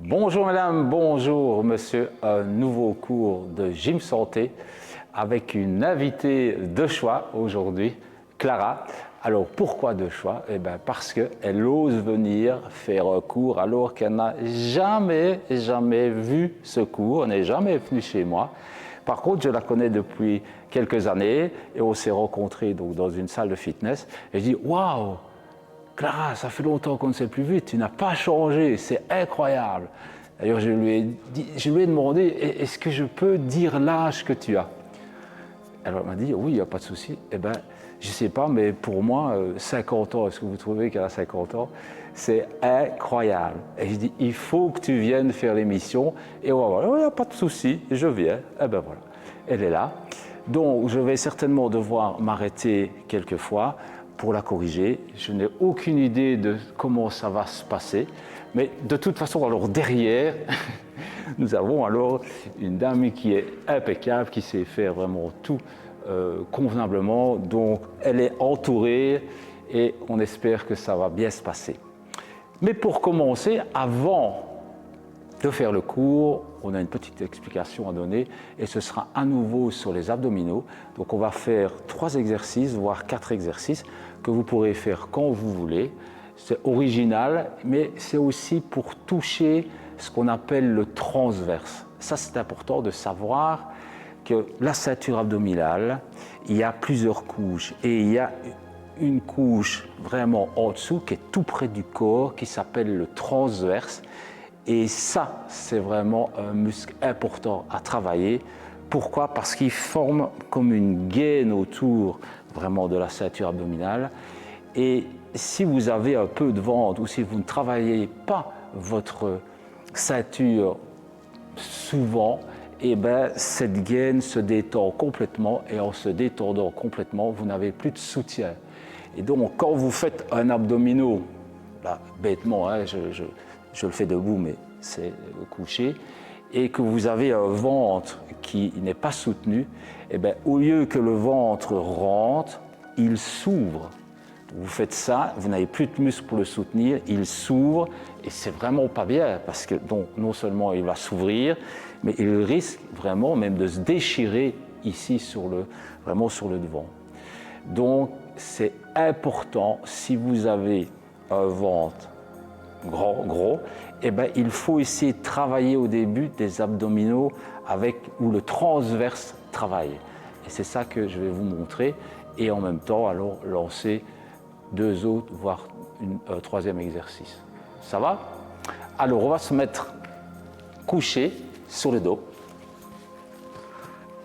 Bonjour mesdames, bonjour monsieur, un nouveau cours de Gym Santé avec une invitée de choix aujourd'hui, Clara. Alors pourquoi de choix? Eh bien parce qu'elle ose venir faire un cours alors qu'elle n'a jamais vu ce cours, elle n'est jamais venue chez moi. Par contre, je la connais depuis quelques années et on s'est rencontrés donc, dans une salle de fitness et je dis « Waouh !» Clara, ça fait longtemps qu'on ne s'est plus vu, tu n'as pas changé, c'est incroyable. D'ailleurs, je lui ai demandé, est-ce que je peux dire l'âge que tu as? Alors, elle m'a dit, oui, il n'y a pas de souci. Eh bien, je ne sais pas, mais pour moi, 50 ans, est-ce que vous trouvez qu'elle a 50 ans? C'est incroyable. Et je dis, il faut que tu viennes faire l'émission. Et voilà, il n'y a pas de souci, je viens. Eh bien voilà, elle est là. Donc, je vais certainement devoir m'arrêter quelques fois pour la corriger. Je n'ai aucune idée de comment ça va se passer. Mais de toute façon, alors derrière, nous avons alors une dame qui est impeccable, qui sait faire vraiment tout convenablement. Donc, elle est entourée et on espère que ça va bien se passer. Mais pour commencer, avant de faire le cours, on a une petite explication à donner et ce sera à nouveau sur les abdominaux. Donc, on va faire 3 exercices, voire 4 exercices que vous pourrez faire quand vous voulez. C'est original, mais c'est aussi pour toucher ce qu'on appelle le transverse. Ça, c'est important de savoir que la ceinture abdominale, il y a plusieurs couches et il y a une couche vraiment en dessous qui est tout près du corps, qui s'appelle le transverse. Et ça, c'est vraiment un muscle important à travailler. Pourquoi? Parce qu'il forme comme une gaine autour vraiment de la ceinture abdominale. Et si vous avez un peu de ventre ou si vous ne travaillez pas votre ceinture souvent, eh bien, cette gaine se détend complètement et en se détendant complètement, vous n'avez plus de soutien. Et donc, quand vous faites un abdominaux, là, bêtement, hein, je le fais debout, mais c'est couché, et que vous avez un ventre qui n'est pas soutenu, eh bien, au lieu que le ventre rentre, il s'ouvre. Vous faites ça, vous n'avez plus de muscle pour le soutenir, il s'ouvre et c'est vraiment pas bien parce que donc, non seulement il va s'ouvrir, mais il risque vraiment même de se déchirer ici vraiment sur le devant. Donc c'est important, si vous avez un ventre gros, eh ben, il faut essayer de travailler au début des abdominaux où le transverse travaille. Et c'est ça que je vais vous montrer et en même temps alors lancer 2 autres, voire un 3e exercice. Ça va? Alors, on va se mettre couché sur le dos.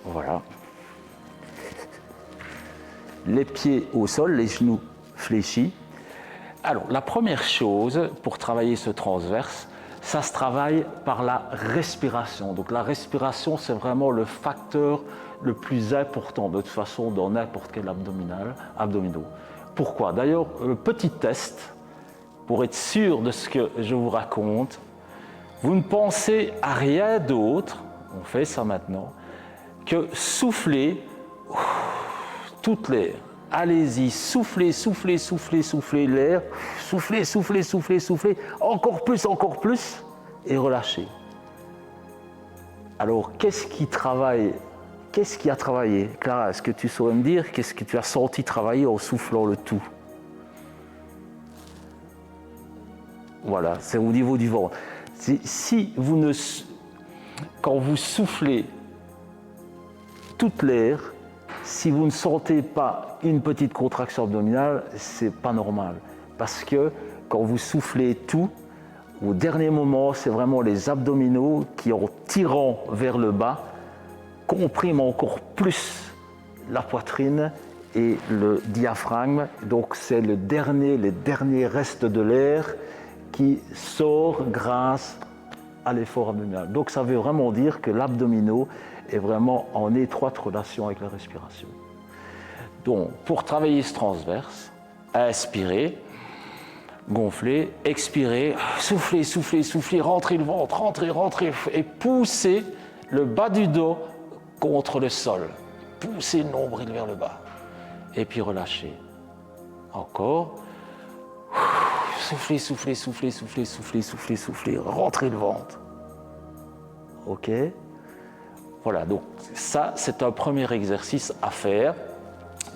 Voilà. Les pieds au sol, les genoux fléchis. Alors, la première chose pour travailler ce transverse, ça se travaille par la respiration. Donc, la respiration, c'est vraiment le facteur le plus important, de toute façon, dans n'importe quel abdominaux. Pourquoi? D'ailleurs, petit test, pour être sûr de ce que je vous raconte, vous ne pensez à rien d'autre, on fait ça maintenant, que souffler toute l'air. Allez-y, soufflez, soufflez, soufflez, soufflez l'air, soufflez, soufflez, soufflez, soufflez, encore plus, et relâchez. Alors, qu'est-ce qui a travaillé? Clara, est-ce que tu saurais me dire qu'est-ce que tu as senti travailler en soufflant le tout? Voilà, c'est au niveau du ventre. Quand vous soufflez toute l'air, si vous ne sentez pas une petite contraction abdominale, c'est pas normal. Parce que quand vous soufflez tout, au dernier moment, c'est vraiment les abdominaux qui, en tirant vers le bas, compriment encore plus la poitrine et le diaphragme. Donc c'est les derniers restes de l'air qui sort grâce à l'effort abdominal. Donc ça veut vraiment dire que l'abdominaux est vraiment en étroite relation avec la respiration. Donc pour travailler ce transverse, inspirez, gonflez, expirez, soufflez, soufflez, soufflez, rentrez le ventre, rentrez et poussez le bas du dos contre le sol. Poussez le nombril vers le bas. Et puis relâchez. Encore. soufflez, soufflez, soufflez, soufflez, soufflez, soufflez, soufflez, rentrez le ventre. Ok? Voilà, donc ça, c'est un premier exercice à faire.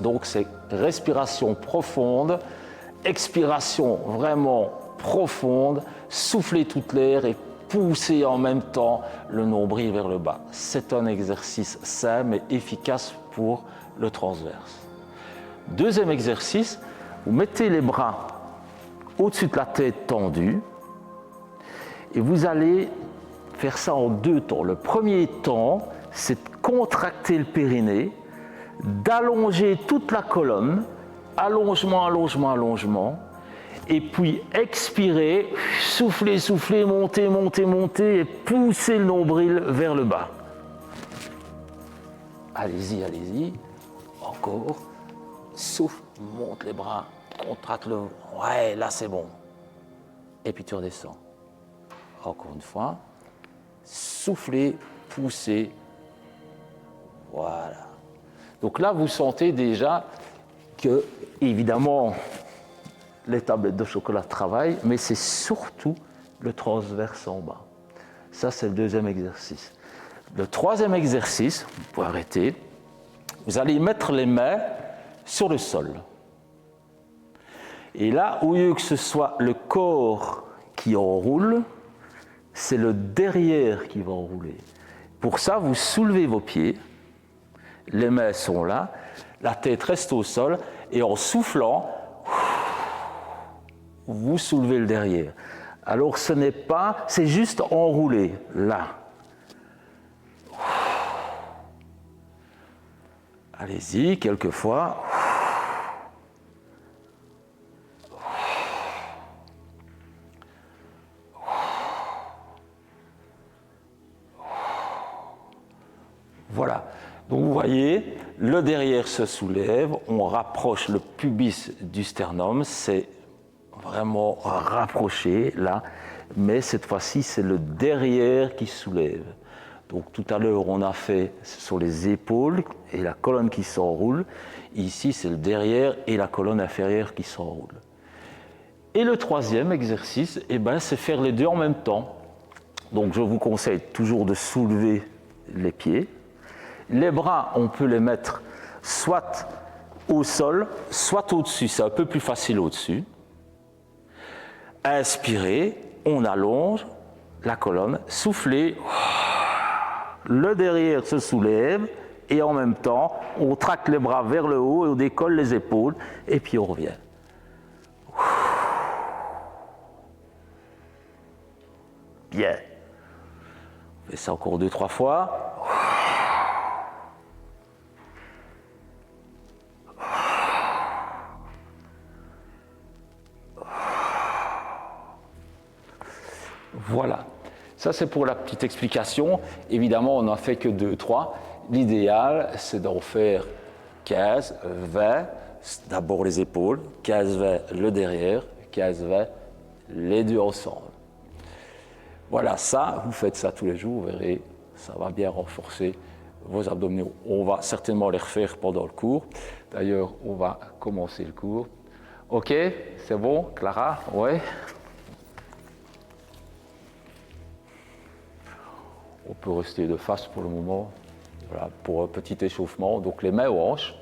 Donc c'est respiration profonde, expiration vraiment profonde, souffler toute l'air et pousser en même temps le nombril vers le bas. C'est un exercice simple mais efficace pour le transverse. Deuxième exercice, vous mettez les bras au-dessus de la tête tendue et vous allez faire ça en deux temps. Le premier temps, c'est de contracter le périnée, d'allonger toute la colonne, allongement, allongement, allongement, et puis expirer, souffler, souffler, monter, monter, monter, et pousser le nombril vers le bas. Allez-y, allez-y, encore, souffle, monte les bras, contracte le... Ouais, là c'est bon. Et puis tu redescends. Encore une fois, soufflez, poussez, voilà. Donc là, vous sentez déjà que, évidemment, les tablettes de chocolat travaillent, mais c'est surtout le transverse en bas. Ça, c'est le deuxième exercice. Le troisième exercice, vous pouvez arrêter, vous allez mettre les mains sur le sol. Et là, au lieu que ce soit le corps qui enroule, c'est le derrière qui va enrouler. Pour ça, vous soulevez vos pieds, les mains sont là, la tête reste au sol, et en soufflant, vous soulevez le derrière. Alors ce n'est pas, c'est juste enrouler, là. Allez-y, quelques fois. Voilà. Donc vous voyez, le derrière se soulève, on rapproche le pubis du sternum, c'est vraiment rapproché là, mais cette fois-ci c'est le derrière qui soulève. Donc tout à l'heure on a fait sur les épaules et la colonne qui s'enroule, ici c'est le derrière et la colonne inférieure qui s'enroule. Et le troisième exercice, c'est faire les deux en même temps. Donc je vous conseille toujours de soulever les pieds. Les bras, on peut les mettre soit au sol, soit au-dessus. C'est un peu plus facile au-dessus. Inspirez, on allonge la colonne. Soufflez, le derrière se soulève et en même temps, on traque les bras vers le haut et on décolle les épaules et puis on revient. Bien. On fait ça encore 2-3 fois. Voilà, ça c'est pour la petite explication. Évidemment, on n'en fait que 2-3. L'idéal, c'est d'en faire 15, 20, d'abord les épaules, 15-20 le derrière, 15-20 les deux ensemble. Voilà, ça, vous faites ça tous les jours, vous verrez, ça va bien renforcer vos abdominaux. On va certainement les refaire pendant le cours. D'ailleurs, on va commencer le cours. Ok, c'est bon, Clara? Ouais. On peut rester de face pour le moment, voilà, pour un petit échauffement. Donc les mains aux hanches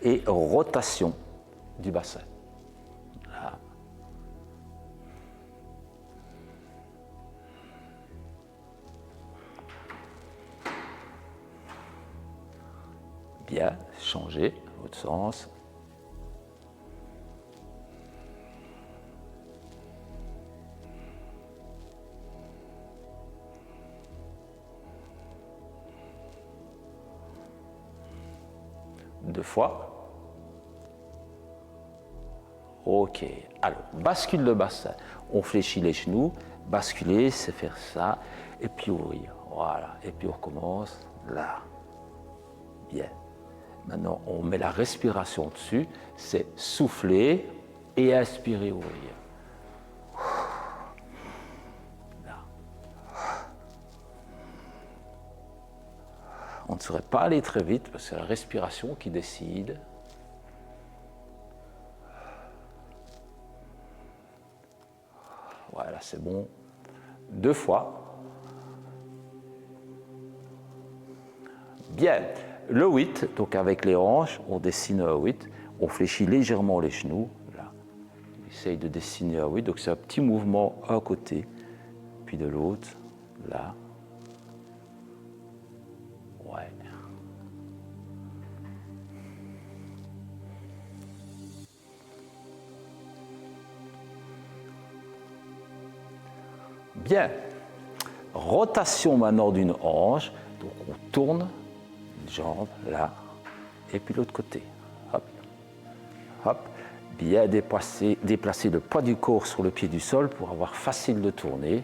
et rotation du bassin. Là. Bien, changez votre sens. Deux fois. Ok. Alors, bascule le bassin. On fléchit les genoux. Basculer, c'est faire ça. Et puis ouvrir. Voilà. Et puis on recommence là. Bien. Maintenant, on met la respiration dessus. C'est souffler et inspirer, ouvrir. Là. On ne saurait pas aller très vite parce que c'est la respiration qui décide. Voilà, c'est bon. 2 fois. Bien. Le 8, donc avec les hanches, on dessine un 8. On fléchit légèrement les genoux. Là. On essaye de dessiner un 8. Donc c'est un petit mouvement à côté, puis de l'autre. Là. Ouais. Bien. Rotation maintenant d'une hanche. Donc on tourne une jambe là et puis l'autre côté. Hop. Hop. Bien déplacer le poids du corps sur le pied du sol pour avoir facile de tourner.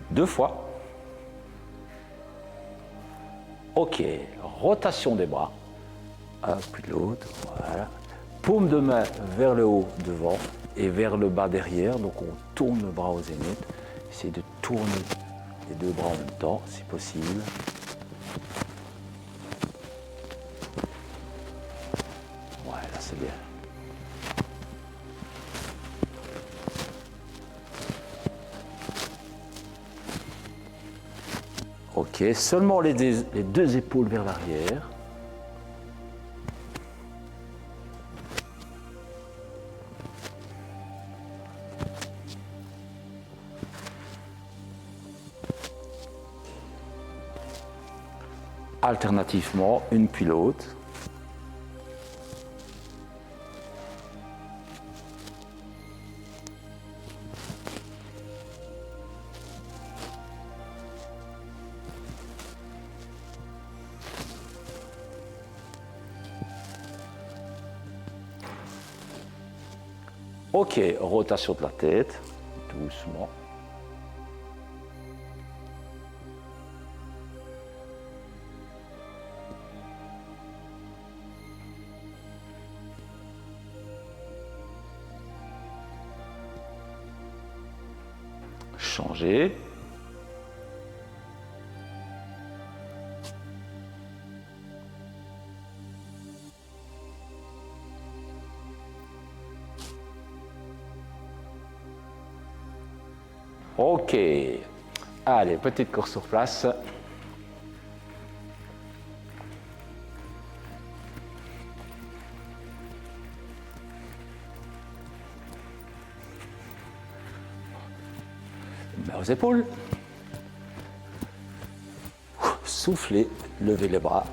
Deux fois. Ok, rotation des bras. Un puis l'autre, voilà. Paume de main vers le haut devant et vers le bas derrière. Donc on tourne le bras au zénith. Essayez de tourner les deux bras en même temps, si possible. Voilà, c'est bien. Ok, seulement les deux épaules vers l'arrière. Alternativement, une puis l'autre. Ok, rotation de la tête, doucement. Changer. Ok. Allez, petite course sur place. Main aux épaules. Soufflez, levez les bras.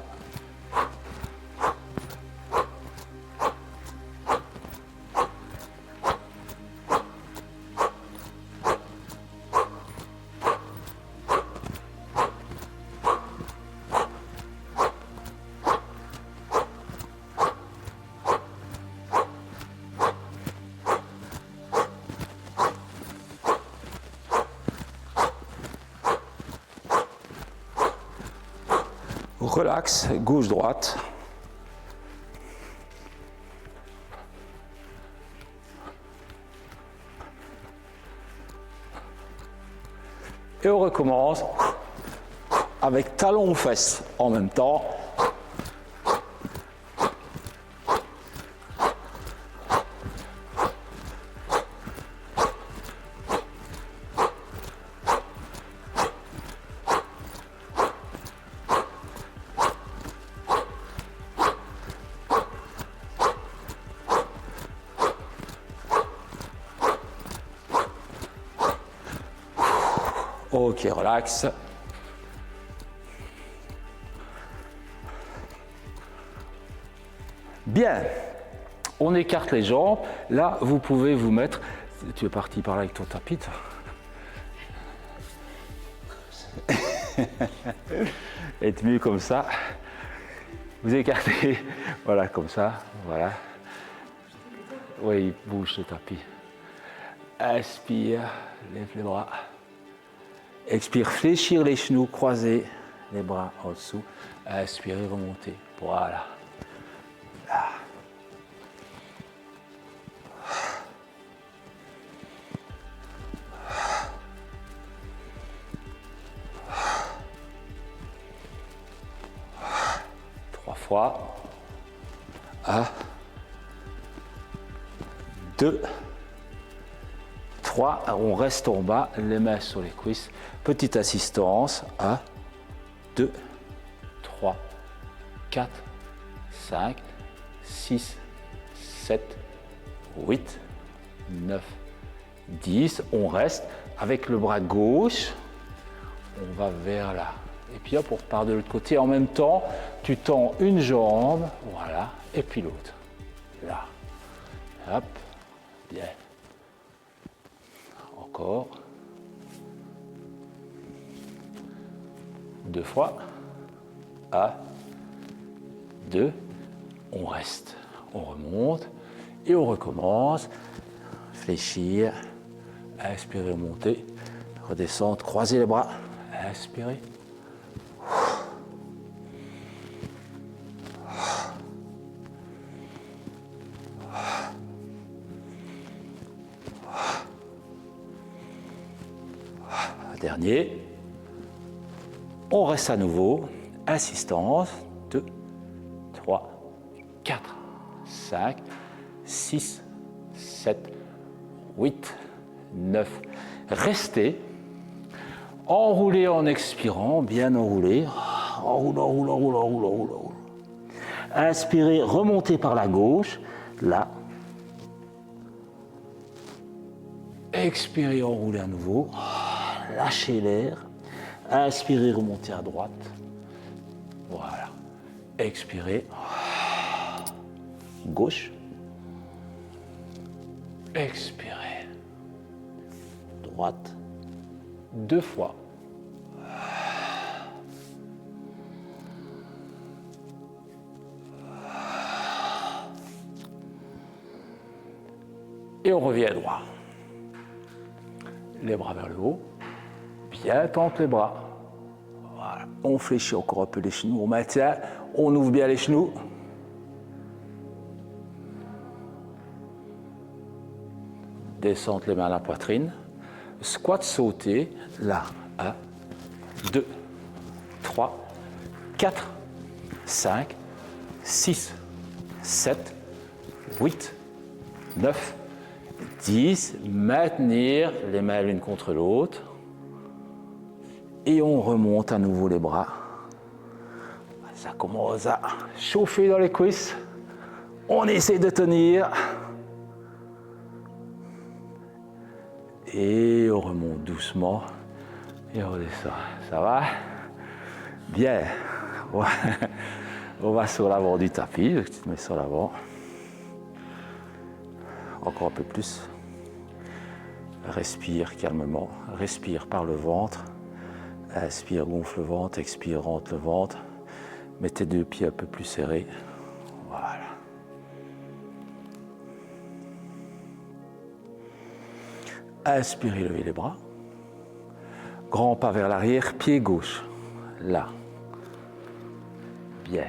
Relax, gauche-droite. Et on recommence avec talon aux fesses en même temps. Ok, relax. Bien, on écarte les jambes. Là, vous pouvez vous mettre... Tu es parti par là avec ton tapis, toi. Être mieux comme ça. Vous écartez, voilà, comme ça, voilà. Oui, il bouge le tapis. Inspire, lève les bras. Expire, fléchir les genoux, croiser les bras en dessous. Inspirez, remontez. Voilà. Là. 3, 1, 2, 3. On reste en bas, les mains sur les cuisses. Petite assistance. 1, 2, 3, 4, 5, 6, 7, 8, 9, 10. On reste avec le bras gauche. On va vers là. Et puis hop, on repart de l'autre côté. En même temps, tu tends une jambe, voilà, et puis l'autre. Là. Hop, bien. Encore. 2 fois. 1, 2. On reste. On remonte. Et on recommence. Fléchir. Inspirer, monter. Redescendre, croiser les bras. Inspirer. Dernier. On reste à nouveau. Assistance. 2, 3, 4, 5, 6, 7, 8, 9. Restez. Enroulez en expirant, bien enroulé. Enroule, enroule, enroule, enroule, enroule, enroule. Inspirez, remontez par la gauche. Là. Expirez, enroulez à nouveau. Lâchez l'air. Inspirez, remontez à droite. Voilà. Expirez. Gauche. Expirez. Droite. 2 fois. Et on revient droit. Les bras vers le haut. Bien tendre les bras. Voilà. On fléchit encore un peu les genoux. On maintient. On ouvre bien les genoux. Descendre les mains à la poitrine. Squat sauté. Là. 1, 2, 3, 4, 5, 6, 7, 8, 9, 10. Maintenir les mains l'une contre l'autre. Et on remonte à nouveau les bras. Ça commence à chauffer dans les cuisses. On essaie de tenir. Et on remonte doucement. Et on redescend. Ça va? Bien. On va sur l'avant du tapis. Tu te mets sur l'avant. Encore un peu plus. Respire calmement. Respire par le ventre. Inspire, gonfle le ventre. Expire, rentre le ventre. Mets tes 2 pieds un peu plus serrés. Voilà. Inspirez, levez les bras. Grand pas vers l'arrière, pied gauche. Là. Bien.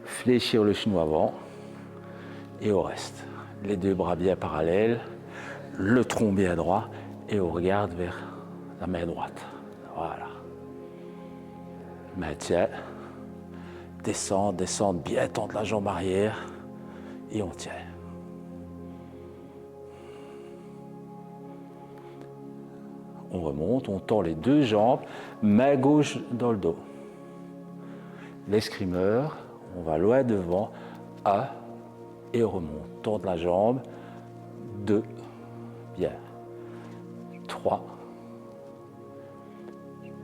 Fléchir le genou avant. Et on reste. Les 2 bras bien parallèles. Le tronc bien droit. Et on regarde vers la main droite. Voilà. Maintien. Descendre, descendre, bien tendre la jambe arrière. Et on tient. On remonte, on tend les 2 jambes, main gauche dans le dos. L'escrimeur, on va loin devant, 1, et on remonte. Tendre la jambe, 2, bien. 3,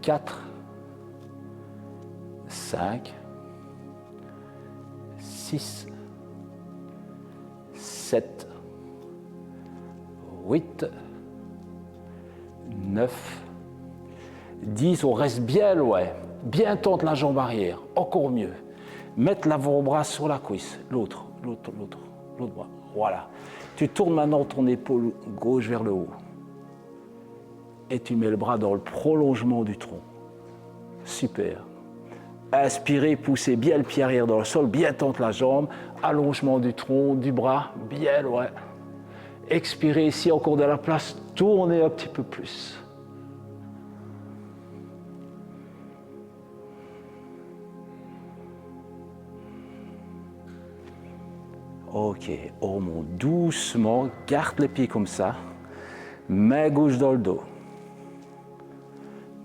4, 5, 6, 7, 8, 9, 10, on reste bien loin, bien tendre la jambe arrière, encore mieux. Mettre l'avant-bras sur la cuisse, l'autre bras, voilà. Tu tournes maintenant ton épaule gauche vers le haut. Et tu mets le bras dans le prolongement du tronc. Super. Inspirez, poussez bien le pied arrière dans le sol, bien tendre la jambe, allongement du tronc, du bras, bien loin. Expirez ici, encore de la place, tournez un petit peu plus. Ok, on remonte doucement, garde les pieds comme ça, main gauche dans le dos,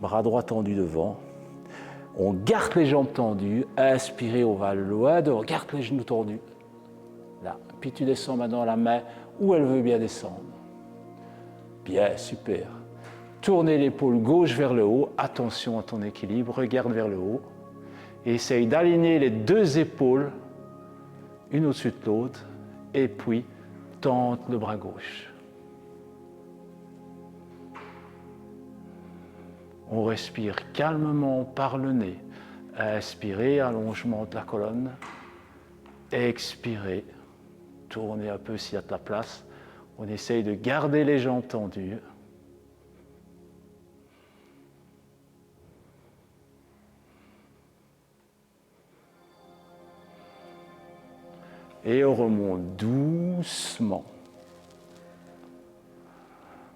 bras droit tendu devant, on garde les jambes tendues, inspirez, on va loin devant, garde les genoux tendus, là, puis tu descends maintenant la main où elle veut bien descendre. Bien, super. Tournez l'épaule gauche vers le haut, attention à ton équilibre, regarde vers le haut, et essaye d'aligner les deux épaules, une au-dessus de l'autre, et puis tente le bras gauche. On respire calmement par le nez. Inspirez, allongement de la colonne. Expirez, tournez un peu s'il y a de la place. On essaye de garder les jambes tendues. Et on remonte doucement.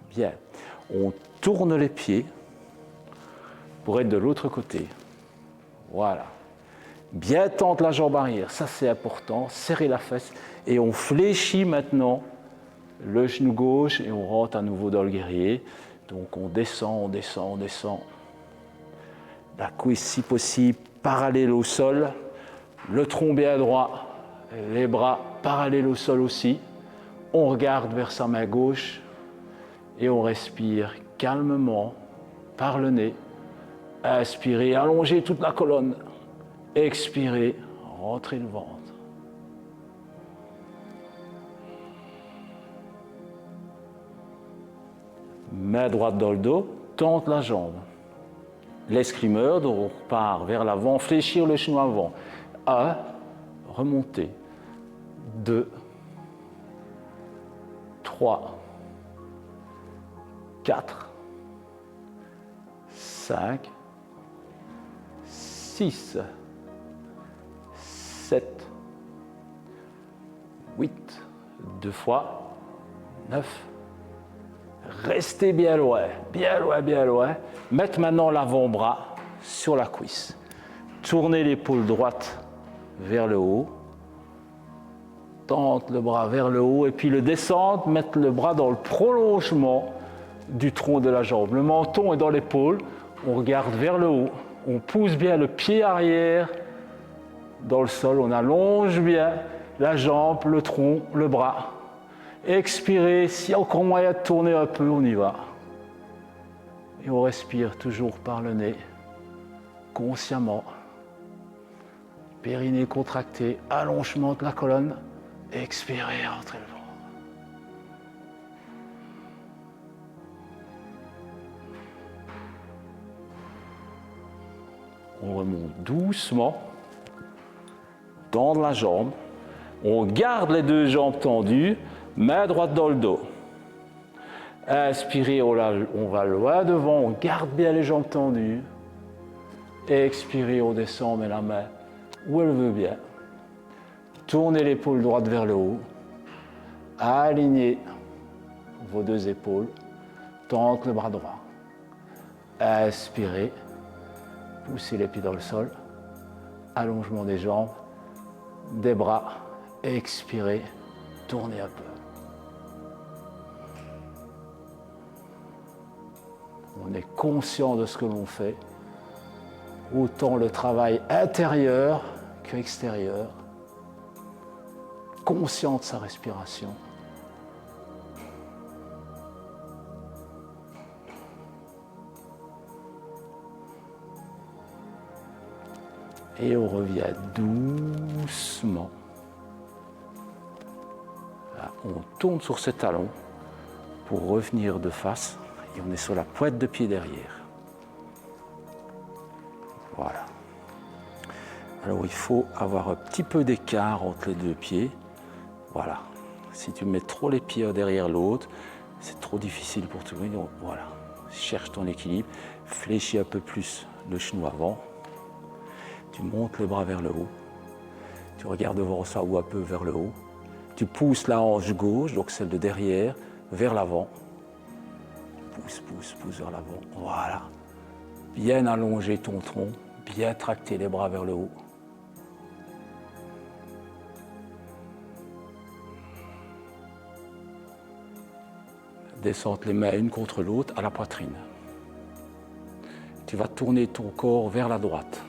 Bien. On tourne les pieds pour être de l'autre côté. Voilà. Bien tendre la jambe arrière, ça c'est important. Serrez la fesse. Et on fléchit maintenant le genou gauche et on rentre à nouveau dans le guerrier. Donc on descend, on descend, on descend. La cuisse si possible parallèle au sol. Le tronc bien droit. Les bras parallèles au sol aussi. On regarde vers sa main gauche et on respire calmement par le nez. Inspirez, allongez toute la colonne. Expirez, rentrez le ventre. Main droite dans le dos, tente la jambe. L'escrimeur, donc on repart vers l'avant, fléchir le genou avant. 1, remonter. 2, 3, 4, 5, 6, 7, 8, 2 fois, 9. Restez bien loin, bien loin, bien loin. Mettez maintenant l'avant-bras sur la cuisse. Tournez l'épaule droite vers le haut. Tente le bras vers le haut et puis le descendre, mettre le bras dans le prolongement du tronc de la jambe. Le menton est dans l'épaule, on regarde vers le haut, on pousse bien le pied arrière dans le sol, on allonge bien la jambe, le tronc, le bras. Expirez, s'il y a encore moyen de tourner un peu, on y va. Et on respire toujours par le nez, consciemment. Périnée contracté, allongement de la colonne. Expirez, rentrez le ventre. On remonte doucement, tendre la jambe. On garde les deux jambes tendues, main droite dans le dos. Inspirez, on va loin devant, on garde bien les jambes tendues. Expirez, on descend, on met la main où elle veut bien. Tournez l'épaule droite vers le haut. Alignez vos deux épaules. Tente le bras droit. Inspirez. Poussez les pieds dans le sol. Allongement des jambes, des bras. Expirez. Tournez un peu. On est conscient de ce que l'on fait. Autant le travail intérieur qu'extérieur. Conscient de sa respiration. Et on revient doucement. Là, on tourne sur ce talon pour revenir de face et on est sur la pointe de pied derrière. Voilà. Alors il faut avoir un petit peu d'écart entre les deux pieds. Voilà. Si tu mets trop les pieds derrière l'autre, c'est trop difficile pour tout le monde. Voilà. Cherche ton équilibre. Fléchis un peu plus le genou avant. Tu montes le bras vers le haut. Tu regardes devant ça ou un peu vers le haut. Tu pousses la hanche gauche, donc celle de derrière, vers l'avant. Pousse, pousse, pousse vers l'avant. Voilà. Bien allonger ton tronc. Bien tracter les bras vers le haut. descendre les mains une contre l'autre à la poitrine. Tu vas tourner ton corps vers la droite,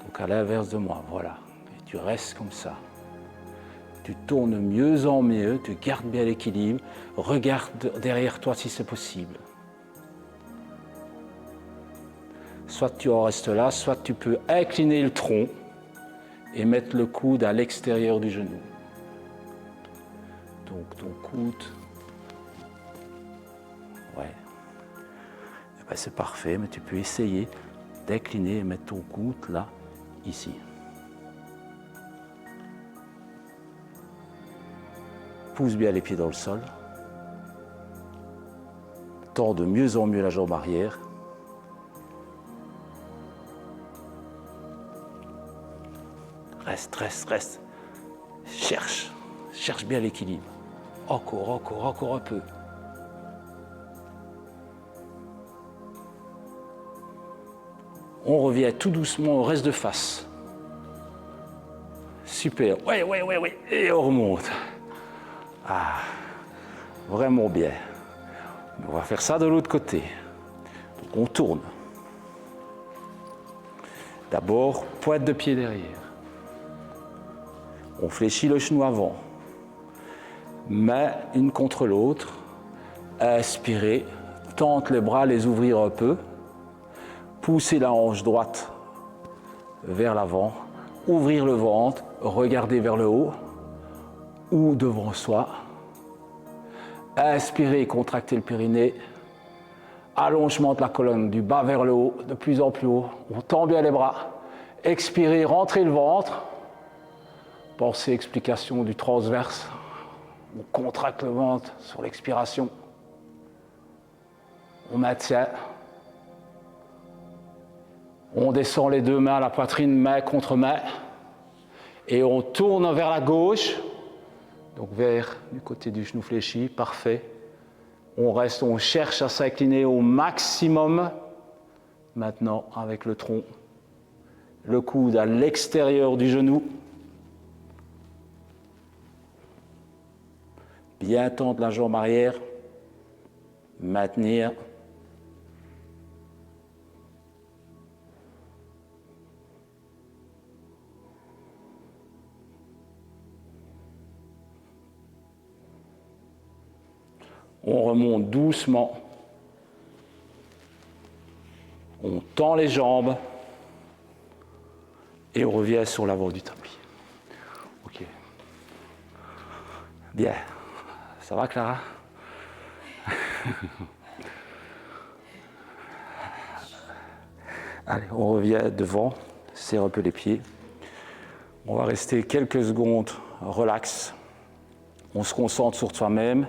donc à l'inverse de moi, voilà. Et tu restes comme ça. Tu tournes mieux en mieux, tu gardes bien l'équilibre, regarde derrière toi si c'est possible. Soit tu en restes là, soit tu peux incliner le tronc et mettre le coude à l'extérieur du genou. Donc ton coude, ouais, et ben c'est parfait, mais tu peux essayer d'incliner et mettre ton coude là, ici. Pousse bien les pieds dans le sol. Tends de mieux en mieux la jambe arrière. Reste, reste, reste. Cherche bien l'équilibre. Encore un peu. On revient tout doucement au reste de face. Super, ouais. Et on remonte. Ah, vraiment bien. On va faire ça de l'autre côté. Donc on tourne. D'abord, pointe de pied derrière. On fléchit le genou avant. Main une contre l'autre. Inspirez. Tente les bras, les ouvrir un peu. Poussez la hanche droite vers l'avant. Ouvrir le ventre. Regardez vers le haut ou devant soi. Inspirez, contractez le périnée. Allongement de la colonne du bas vers le haut, de plus en plus haut. On tend bien les bras. Expirez, rentrez le ventre. Pensez explication du transverse. On contracte le ventre sur l'expiration. On maintient. On descend les deux mains à la poitrine, main contre main. Et on tourne vers la gauche. Donc vers du côté du genou fléchi, parfait. On reste, on cherche à s'incliner au maximum. Maintenant, avec le tronc, le coude à l'extérieur du genou. Bien tendre la jambe arrière. Maintenir. On remonte doucement. On tend les jambes. Et on revient sur l'avant du tapis. Ok. Bien. Ça va, Clara? Allez, on revient devant. Serre un peu les pieds. On va rester quelques secondes relax. On se concentre sur soi-même.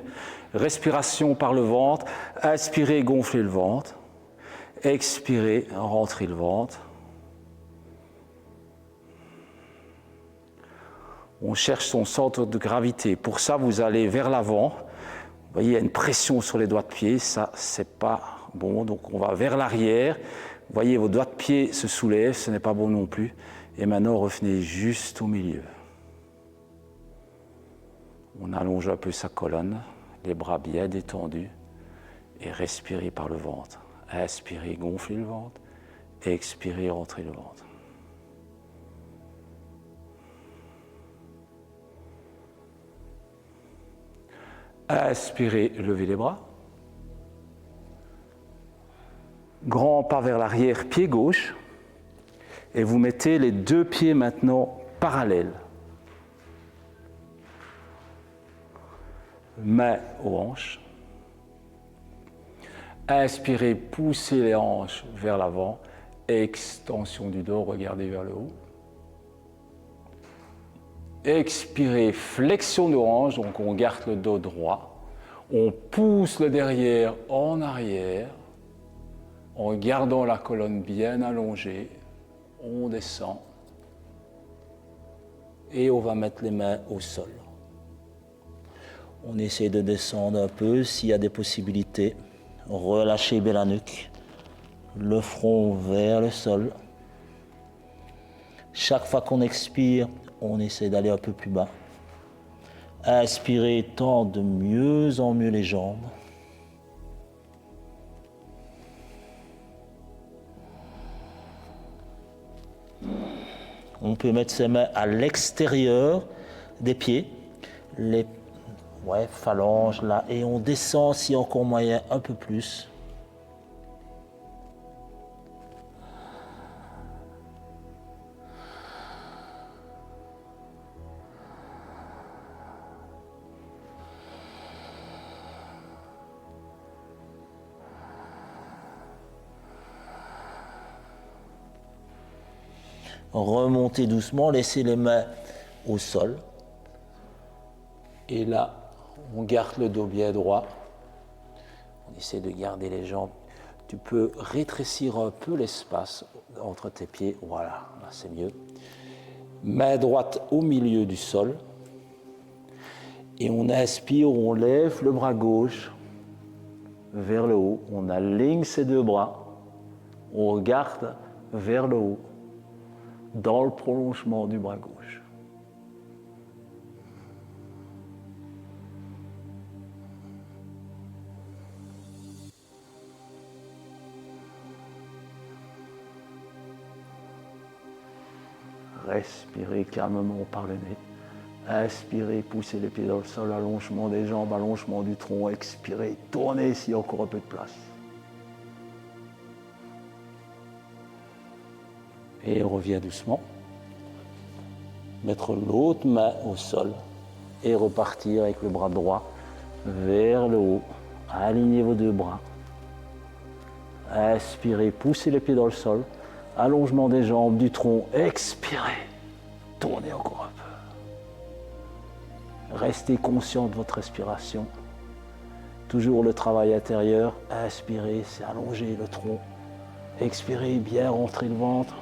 Respiration par le ventre. Inspirez, gonflez le ventre. Expirez, rentrez le ventre. On cherche son centre de gravité. Pour ça, vous allez vers l'avant. Vous voyez, il y a une pression sur les doigts de pied. Ça, c'est pas bon. Donc, on va vers l'arrière. Vous voyez, vos doigts de pied se soulèvent. Ce n'est pas bon non plus. Et maintenant, revenez juste au milieu. On allonge un peu sa colonne. Les bras bien détendus. Et respirez par le ventre. Inspirez, gonflez le ventre. Expirez, rentrez le ventre. Inspirez, levez les bras. Grand pas vers l'arrière, pied gauche. Et vous mettez les deux pieds maintenant parallèles. Main aux hanches. Inspirez, poussez les hanches vers l'avant. Extension du dos, regardez vers le haut. Expirez, flexion de hanche, donc on garde le dos droit. On pousse le derrière en arrière, en gardant la colonne bien allongée. On descend. Et on va mettre les mains au sol. On essaie de descendre un peu s'il y a des possibilités. Relâchez bien la nuque. Le front vers le sol. Chaque fois qu'on expire, on essaie d'aller un peu plus bas. Inspirez, tend de mieux en mieux les jambes. On peut mettre ses mains à l'extérieur des pieds, les phalanges là, et on descend si encore moyen un peu plus. Remontez doucement, laissez les mains au sol. Et là, on garde le dos bien droit. On essaie de garder les jambes. Tu peux rétrécir un peu l'espace entre tes pieds. Voilà, là c'est mieux. Main droite au milieu du sol. Et on inspire, on lève le bras gauche vers le haut. On aligne ses deux bras. On regarde vers le haut, dans le prolongement du bras gauche. Respirez calmement par le nez. Inspirez, poussez les pieds dans le sol, allongement des jambes, allongement du tronc. Expirez, tournez s'il y a encore un peu de place. Et on revient doucement. Mettre l'autre main au sol et repartir avec le bras droit vers le haut. Alignez vos deux bras. Inspirez, poussez les pieds dans le sol. Allongement des jambes, du tronc. Expirez. Tournez encore un peu. Restez conscient de votre respiration. Toujours le travail intérieur. Inspirez, c'est allonger le tronc. Expirez, bien rentrer le ventre.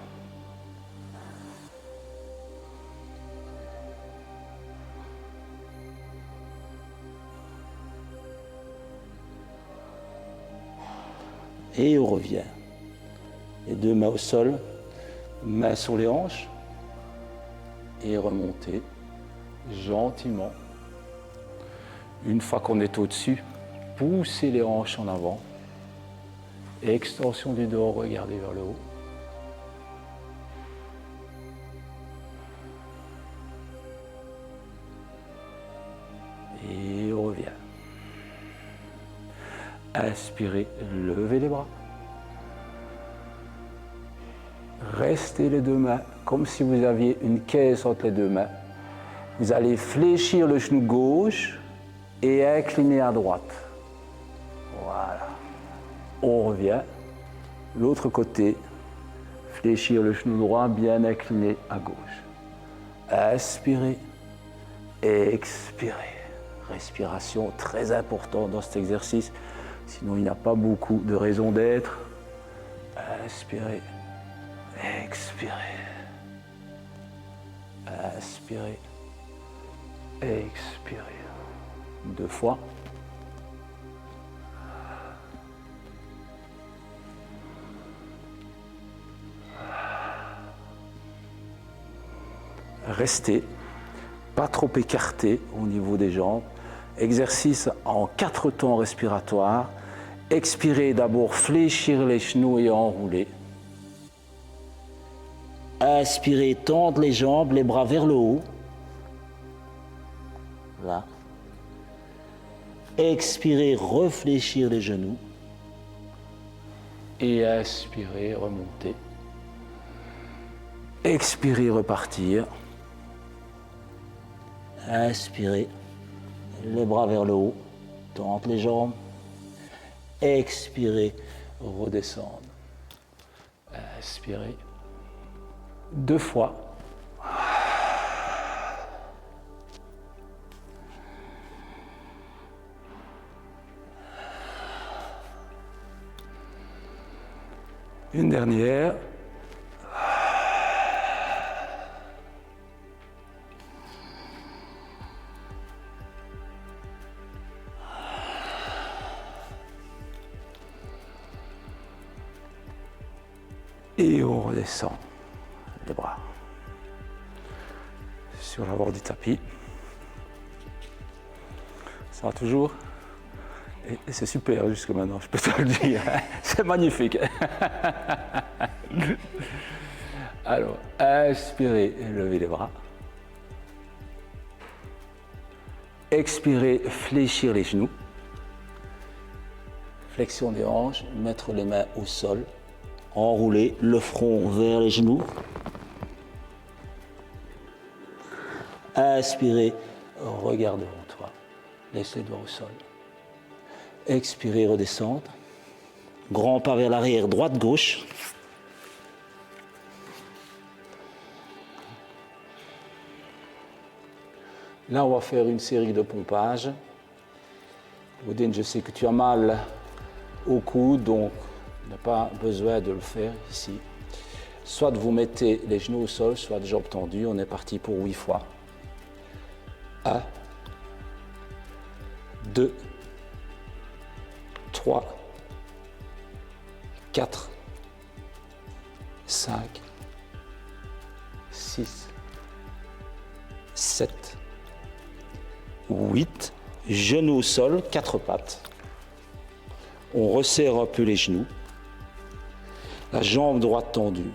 Et on revient. Les deux mains au sol, mains sur les hanches. Et remonter gentiment. Une fois qu'on est au-dessus, poussez les hanches en avant. Extension du dos, regardez vers le haut. Et on revient. Inspirez, levez les bras. Restez les deux mains comme si vous aviez une caisse entre les deux mains. Vous allez fléchir le genou gauche et incliner à droite. Voilà. On revient. L'autre côté, fléchir le genou droit, bien incliné à gauche. Inspirez, expirez. Respiration très importante dans cet exercice. Sinon, il n'y a pas beaucoup de raison d'être. Inspirez, expirez. Inspirez, expirez. 2 fois. Restez, pas trop écarté au niveau des jambes. Exercice en 4 temps respiratoires. Expirez d'abord, fléchir les genoux et enrouler. Inspirez, tendre les jambes, les bras vers le haut. Là. Expirez, réfléchir les genoux. Et inspirez, remonter. Expirez, repartir. Inspirez, les bras vers le haut, tendre les jambes. Expirez, redescendre. Inspirez. 2 fois. Une dernière. Et on redescend les bras sur l'avant du tapis. Ça va toujours. Et c'est super jusque maintenant, je peux te le dire. C'est magnifique. Alors, inspirez, levez les bras. Expirez, fléchir les genoux. Flexion des hanches, mettre les mains au sol, enrouler le front vers les genoux. Inspirez, regarde devant toi, laisse les doigts au sol. Expirez, redescendre. Grand pas vers l'arrière, droite-gauche. Là, on va faire une série de pompages. Odin, je sais que tu as mal au cou, donc il n'y a pas besoin de le faire ici. Soit vous mettez les genoux au sol, soit jambes tendues. On est parti pour 8 fois. 1, 2, 3, 4, 5, 6, 7, 8. Genoux au sol, 4 pattes. On resserre un peu les genoux. La jambe droite tendue.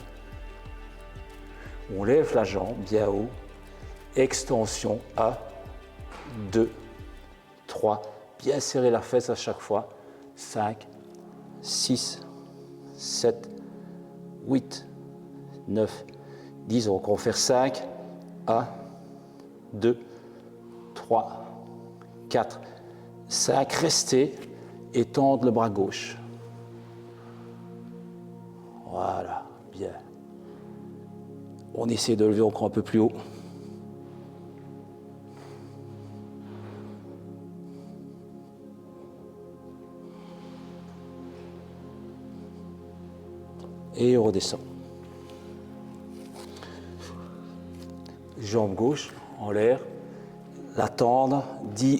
On lève la jambe bien haut. Extension 1, 2, 3. Bien serrer la fesse à chaque fois. 5, 6, 7, 8, 9, 10. Donc on va faire 5. 1, 2, 3, 4, 5. Restez et tendre le bras gauche. Voilà, bien. On essaie de lever encore un peu plus haut. Et on redescend. Jambe gauche en l'air. La tendre,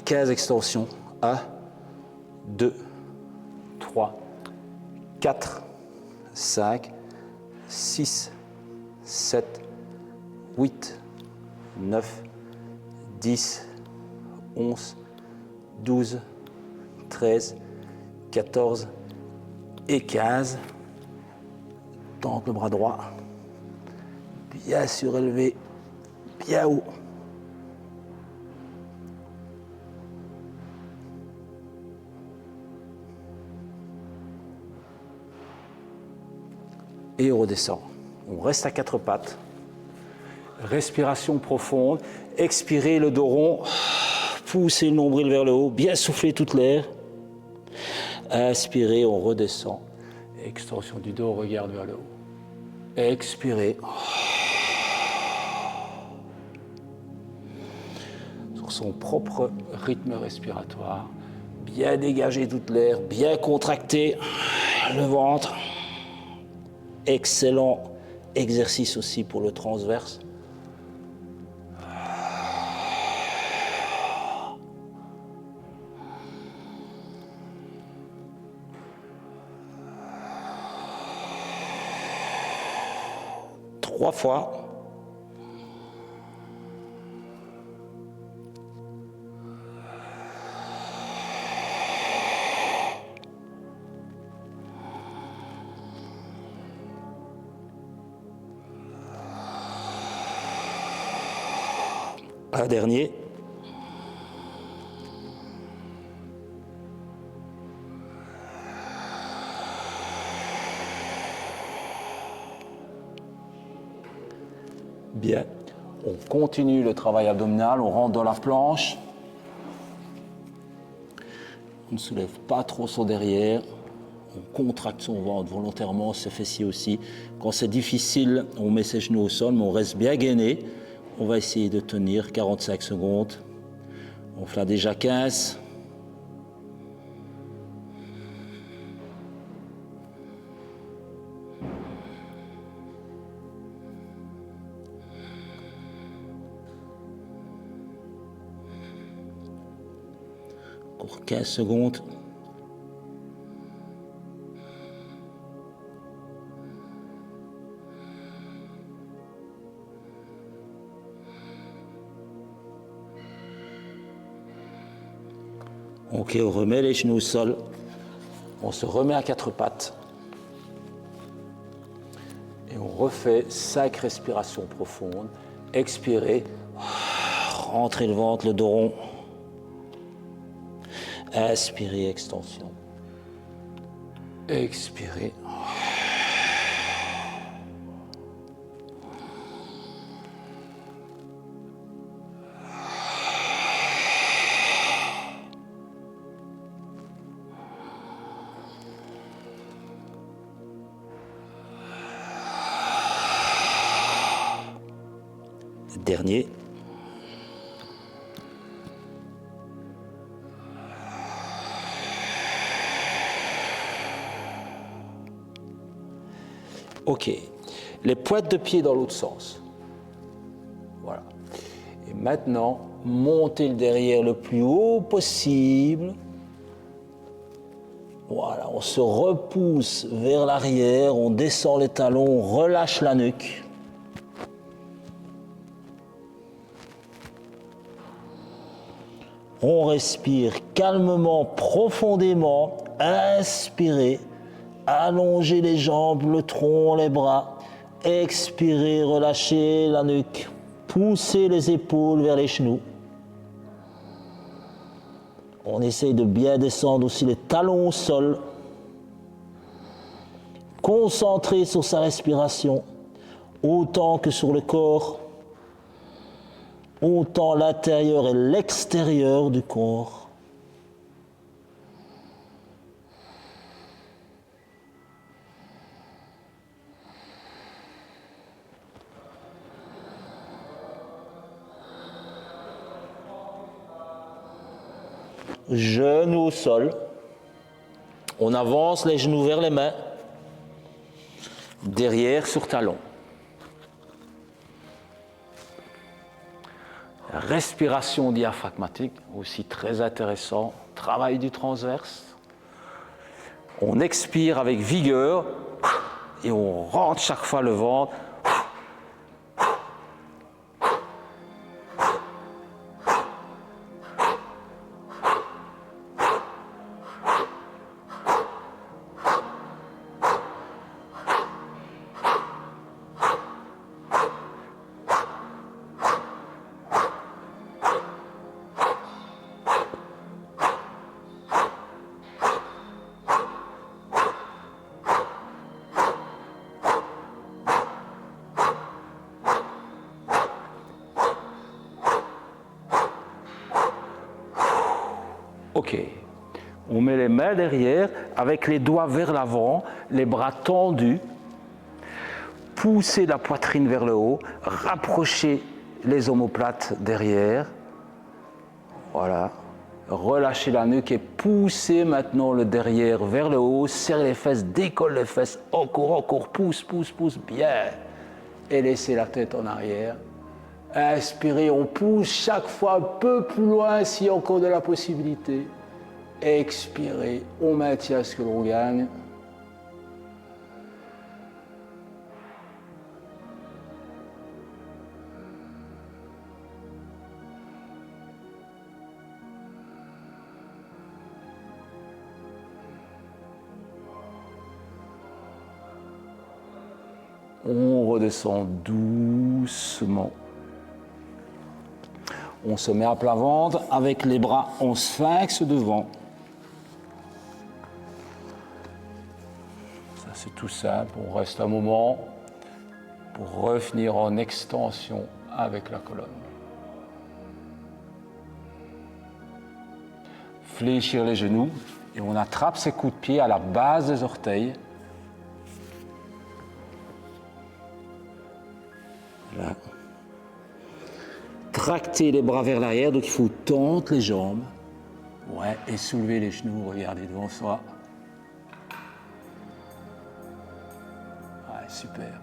15 extensions. 1, 2, 3, 4, 5, 6, 7, 8, 9, 10, 11, 12, 13, 14 et 15. Tente le bras droit. Bien surélevé, bien haut. Et on redescend. On reste à 4 pattes. Respiration profonde. Expirez le dos rond. Poussez le nombril vers le haut. Bien souffler toute l'air. Inspirez, on redescend. Extension du dos, on regarde vers le haut. Expirez. Sur son propre rythme respiratoire. Bien dégager toute l'air. Bien contracter le ventre. Excellent exercice aussi pour le transverse. Trois fois. Un dernier. Bien. On continue le travail abdominal, on rentre dans la planche. On ne soulève pas trop son derrière. On contracte son ventre volontairement, ses fessiers aussi. Quand c'est difficile, on met ses genoux au sol, mais on reste bien gainé. On va essayer de tenir 45 secondes. On fait déjà 15. Encore 15 secondes. Ok, on remet les genoux au sol. On se remet à 4 pattes. Et Et on refait 5 respirations profondes. Expirez. Rentrez le ventre, le dos rond. Inspirez, extension. Expirez. Dernier. Ok. Les pointes de pied dans l'autre sens. Voilà. Et maintenant, montez le derrière le plus haut possible. Voilà. On se repousse vers l'arrière, on descend les talons, on relâche la nuque. On respire calmement, profondément. Inspirez. Allongez les jambes, le tronc, les bras. Expirez, relâchez la nuque. Poussez les épaules vers les genoux. On essaye de bien descendre aussi les talons au sol. Concentré sur sa respiration, autant que sur le corps. Autant l'intérieur et l'extérieur du corps. Genoux au sol. On avance les genoux vers les mains. Derrière sur talon. Respiration diaphragmatique, aussi très intéressant. Travail du transverse. On expire avec vigueur et on rentre chaque fois le ventre. Ok. On met les mains derrière, avec les doigts vers l'avant, les bras tendus. Poussez la poitrine vers le haut, rapprochez les omoplates derrière. Voilà. Relâchez la nuque et poussez maintenant le derrière vers le haut. Serrez les fesses, décolle les fesses. Encore, pousse, bien. Et laissez la tête en arrière. Inspirez, on pousse chaque fois un peu plus loin s'il y a encore de la possibilité. Expirez, on maintient ce que l'on gagne. On redescend doucement. On se met à plat ventre avec les bras en sphinx devant. Ça c'est tout simple, on reste un moment pour revenir en extension avec la colonne. Fléchir les genoux et on attrape ses coups de pied à la base des orteils. Là. Tractez les bras vers l'arrière, donc il faut tendre les jambes. Ouais, et soulever les genoux, regardez devant soi. Ouais, super.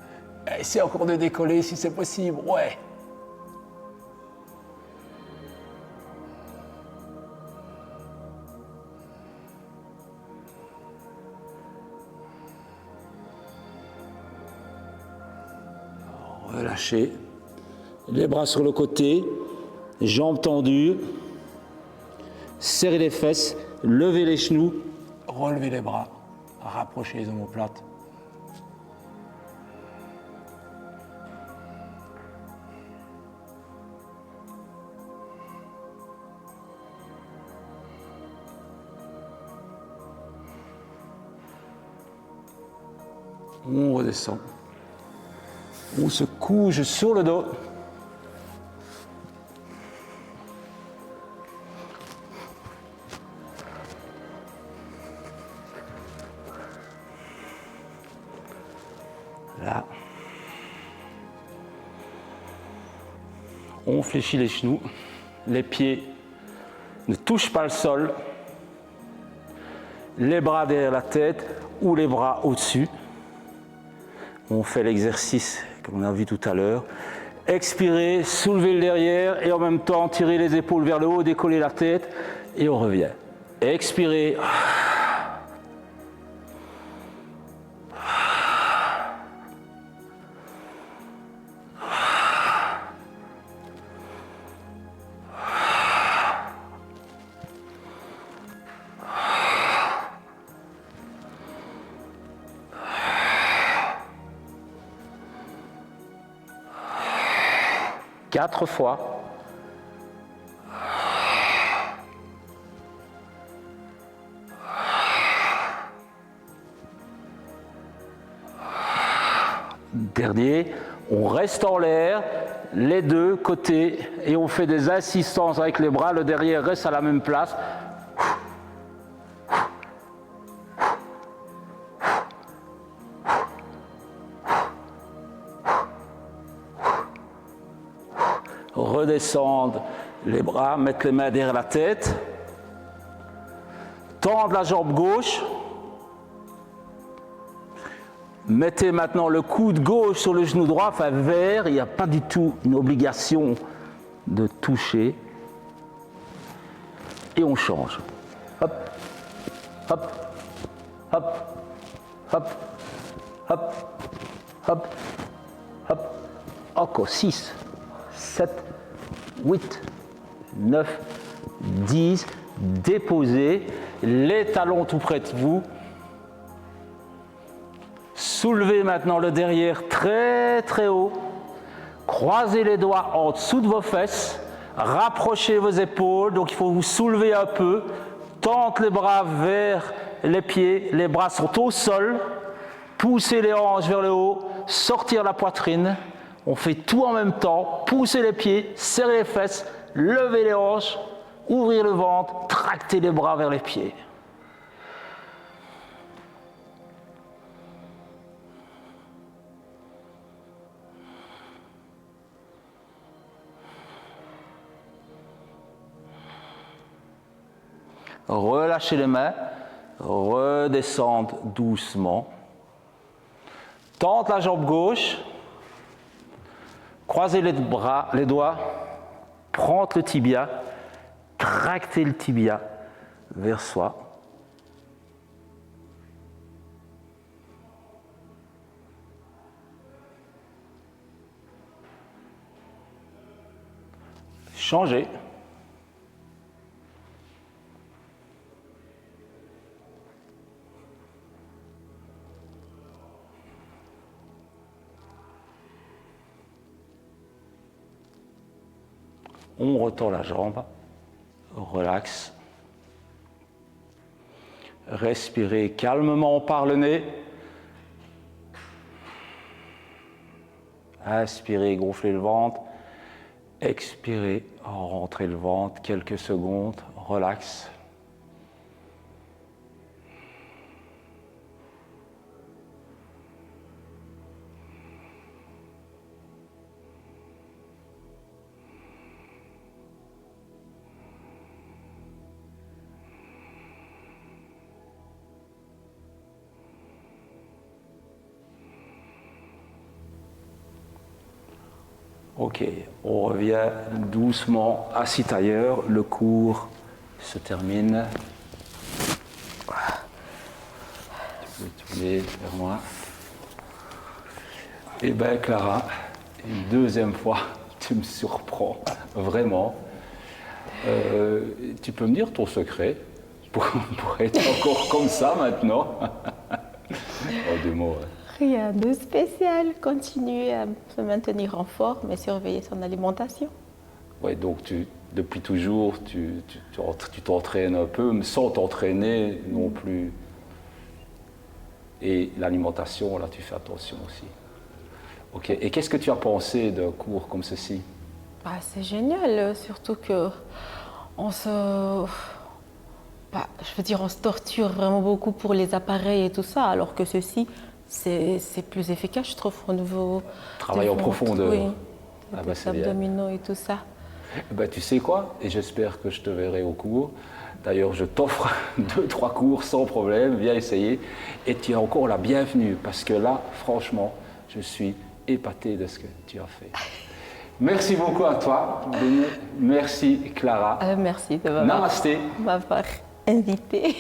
Essayez encore de décoller si c'est possible, ouais. Relâchez. Les bras sur le côté, jambes tendues, serrez les fesses, levez les genoux, relevez les bras, rapprochez les omoplates. On redescend. On se couche sur le dos. Là. On fléchit les genoux. Les pieds ne touchent pas le sol. Les bras derrière la tête ou les bras au-dessus. On fait l'exercice comme on a vu tout à l'heure. Expirez, soulevez le derrière et en même temps tirez les épaules vers le haut, décollez la tête et on revient. Expirez. Quatre fois. Dernier, on reste en l'air, les deux côtés, et on fait des assistances avec les bras, le derrière reste à la même place. Redescendre les bras, mettre les mains derrière la tête, tendre la jambe gauche, mettez maintenant le coude gauche sur le genou droit, enfin vers, il n'y a pas du tout une obligation de toucher, et on change. Hop, hop, hop, hop, hop, hop, hop, encore 6, 7, 8, 9, 10, déposez les talons tout près de vous. Soulevez maintenant le derrière très très haut. Croisez les doigts en dessous de vos fesses. Rapprochez vos épaules, donc il faut vous soulever un peu. Tendre les bras vers les pieds, les bras sont au sol. Poussez les hanches vers le haut, sortir la poitrine. On fait tout en même temps, poussez les pieds, serrez les fesses, levez les hanches, ouvrir le ventre, tracter les bras vers les pieds. Relâchez les mains, redescendre doucement. Tente la jambe gauche. Croisez les bras, les doigts, prendre le tibia, tracter le tibia vers soi. Changez. On retend la jambe, relaxe. Respirez calmement par le nez. Inspirez, gonflez le ventre. Expirez, rentrez le ventre, quelques secondes, relaxe. Ok, on revient doucement assis ailleurs, le cours se termine. Tu peux tourner vers moi. Eh bien Clara, une deuxième fois, tu me surprends, vraiment. Tu peux me dire ton secret pour être encore comme ça maintenant? En deux mots. Rien de spécial, continuer à se maintenir en forme et surveiller son alimentation. Oui, donc depuis toujours, tu t'entraînes un peu, mais sans t'entraîner non plus. Et l'alimentation, là, tu fais attention aussi. Ok. Et qu'est-ce que tu as pensé d'un cours comme ceci? Bah, c'est génial, surtout que on se, je veux dire, on se torture vraiment beaucoup pour les appareils et tout ça, alors que ceci, c'est plus efficace, je trouve, au niveau Travail en profondeur. Oui, Ah des bah, c'est bien. abdominaux et tout ça. Ben, tu sais quoi? Et j'espère que je te verrai au cours. D'ailleurs, je t'offre 2-3 cours sans problème. Viens essayer. Et tu es encore la bienvenue parce que là, franchement, je suis épaté de ce que tu as fait. Merci beaucoup à toi. Merci Clara. Merci de Namasté. m'avoir invité.